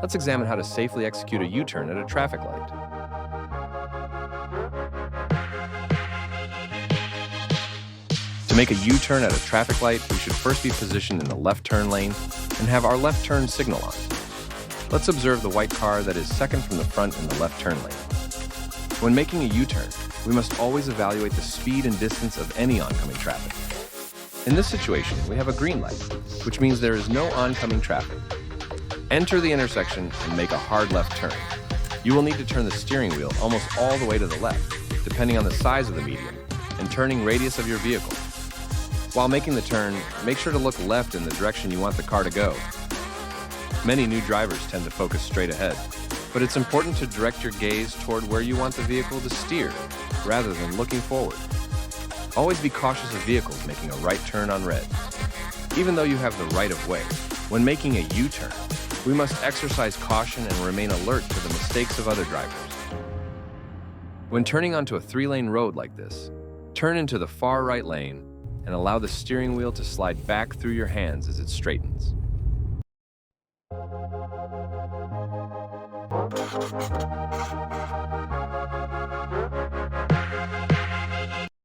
Let's examine how to safely execute a U-turn at a traffic light. To make a U-turn at a traffic light, we should first be positioned in the left turn lane and have our left turn signal on. Let's observe the white car that is second from the front in the left turn lane. When making a U-turn, we must always evaluate the speed and distance of any oncoming traffic. In this situation, we have a green light, which means there is no oncoming traffic. Enter the intersection and make a hard left turn. You will need to turn the steering wheel almost all the way to the left, depending on the size of the median and turning radius of your vehicle. While making the turn, make sure to look left in the direction you want the car to go. Many new drivers tend to focus straight ahead, but it's important to direct your gaze toward where you want the vehicle to steer, rather than looking forward. Always be cautious of vehicles making a right turn on red. Even though you have the right of way, when making a U-turn, we must exercise caution and remain alert to the mistakes of other drivers. When turning onto a 3-lane road like this, turn into the far right lane and allow the steering wheel to slide back through your hands as it straightens.